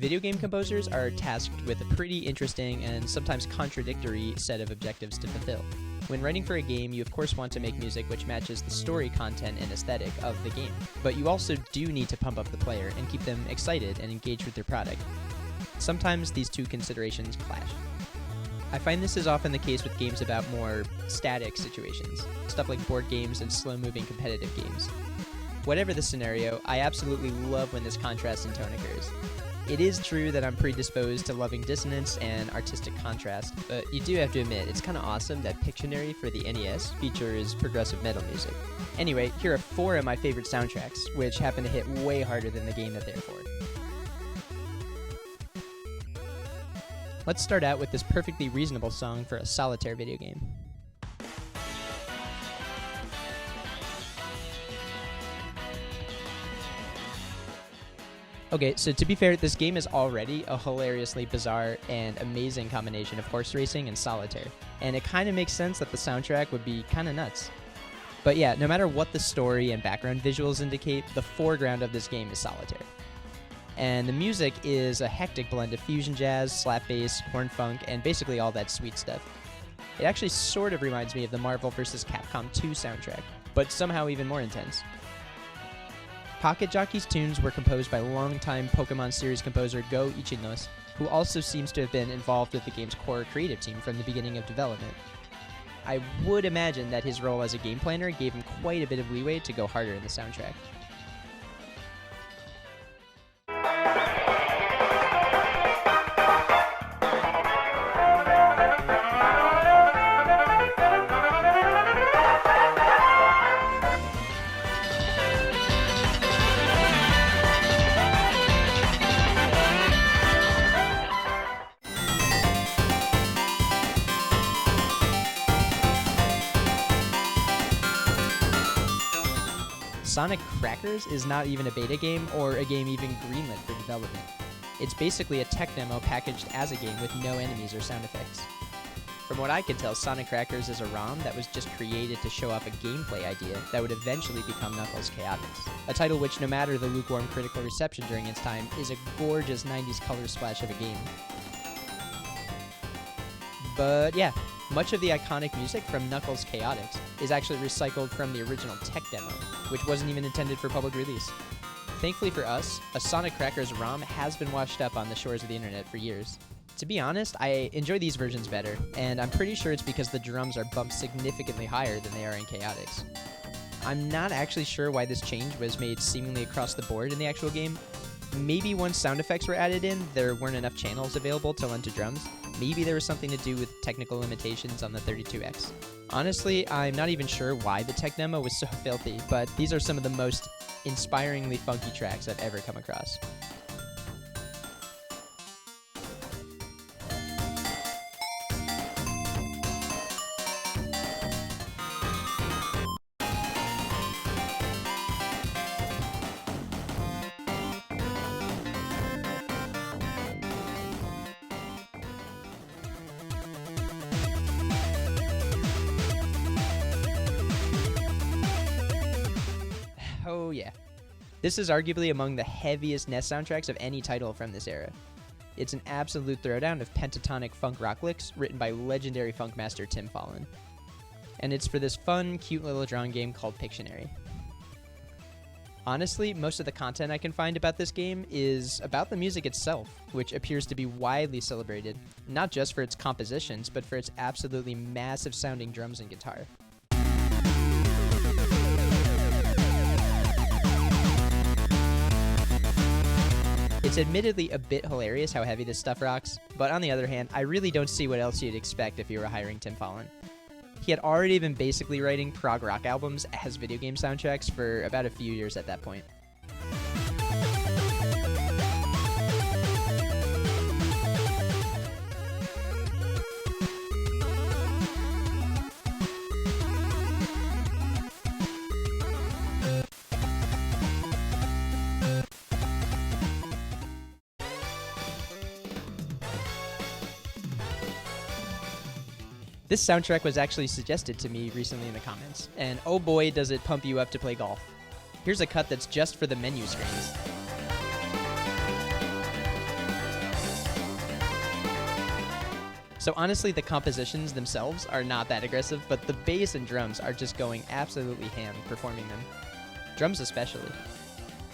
Video game composers are tasked with a pretty interesting and sometimes contradictory set of objectives to fulfill. When writing for a game, you of course want to make music which matches the story content and aesthetic of the game, but you also do need to pump up the player and keep them excited and engaged with their product. Sometimes these two considerations clash. I find this is often the case with games about more static situations, stuff like board games and slow-moving competitive games. Whatever the scenario, I absolutely love when this contrast in tone occurs. It is true that I'm predisposed to loving dissonance and artistic contrast, but you do have to admit, it's kind of awesome that Pictionary for the NES features progressive metal music. Anyway, here are 4 of my favorite soundtracks, which happen to hit way harder than the game that they're for. Let's start out with this perfectly reasonable song for a solitaire video game. Okay, so to be fair, this game is already a hilariously bizarre and amazing combination of horse racing and solitaire, and it kind of makes sense that the soundtrack would be kind of nuts. But yeah, no matter what the story and background visuals indicate, the foreground of this game is solitaire. And the music is a hectic blend of fusion jazz, slap bass, horn funk, and basically all that sweet stuff. It actually sort of reminds me of the Marvel vs. Capcom 2 soundtrack, but somehow even more intense. Pocket Jockey's tunes were composed by longtime Pokemon series composer Go Ichinos, who also seems to have been involved with the game's core creative team from the beginning of development. I would imagine that his role as a game planner gave him quite a bit of leeway to go harder in the soundtrack. Sonic Crackers is not even a beta game or a game even greenlit for development. It's basically a tech demo packaged as a game with no enemies or sound effects. From what I can tell, Sonic Crackers is a ROM that was just created to show off a gameplay idea that would eventually become Knuckles Chaotix, a title which, no matter the lukewarm critical reception during its time, is a gorgeous 90s color splash of a game. But yeah, much of the iconic music from Knuckles Chaotix is actually recycled from the original tech demo, which wasn't even intended for public release. Thankfully for us, a Sonic Crackers ROM has been washed up on the shores of the internet for years. To be honest, I enjoy these versions better, and I'm pretty sure it's because the drums are bumped significantly higher than they are in Chaotix. I'm not actually sure why this change was made seemingly across the board in the actual game. Maybe once sound effects were added in, there weren't enough channels available to lend to drums. Maybe there was something to do with technical limitations on the 32X. Honestly, I'm not even sure why the tech demo was so filthy, but these are some of the most inspiringly funky tracks I've ever come across. Oh yeah. This is arguably among the heaviest NES soundtracks of any title from this era. It's an absolute throwdown of pentatonic funk rock licks written by legendary funk master Tim Follin. And it's for this fun, cute little drawing game called Pictionary. Honestly, most of the content I can find about this game is about the music itself, which appears to be widely celebrated, not just for its compositions, but for its absolutely massive sounding drums and guitar. It's admittedly a bit hilarious how heavy this stuff rocks, but on the other hand, I really don't see what else you'd expect if you were hiring Tim Follin. He had already been basically writing prog rock albums as video game soundtracks for about a few years at that point. This soundtrack was actually suggested to me recently in the comments, and oh boy does it pump you up to play golf. Here's a cut that's just for the menu screens. So honestly, the compositions themselves are not that aggressive, but the bass and drums are just going absolutely ham performing them. Drums especially.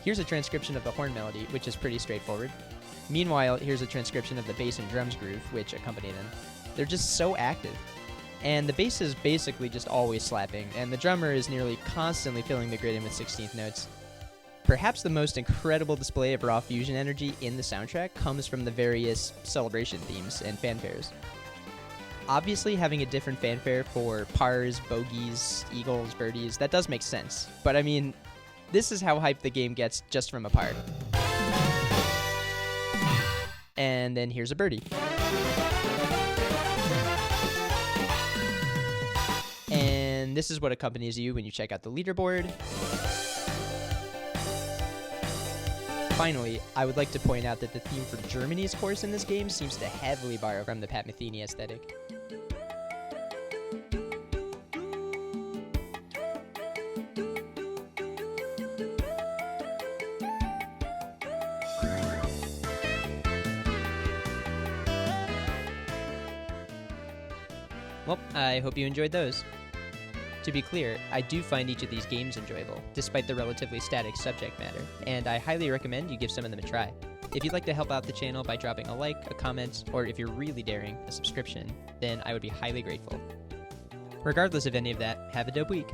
Here's a transcription of the horn melody, which is pretty straightforward. Meanwhile, here's a transcription of the bass and drums groove, which accompany them. They're just so active. And the bass is basically just always slapping, and the drummer is nearly constantly filling the grid in with 16th notes. Perhaps the most incredible display of raw fusion energy in the soundtrack comes from the various celebration themes and fanfares. Obviously, having a different fanfare for pars, bogeys, eagles, birdies, that does make sense. But I mean, this is how hyped the game gets just from a par. And then here's a birdie. And this is what accompanies you when you check out the leaderboard. Finally, I would like to point out that the theme for Germany's course in this game seems to heavily borrow from the Pat Metheny aesthetic. Well, I hope you enjoyed those. To be clear, I do find each of these games enjoyable, despite the relatively static subject matter, and I highly recommend you give some of them a try. If you'd like to help out the channel by dropping a like, a comment, or if you're really daring, a subscription, then I would be highly grateful. Regardless of any of that, have a dope week.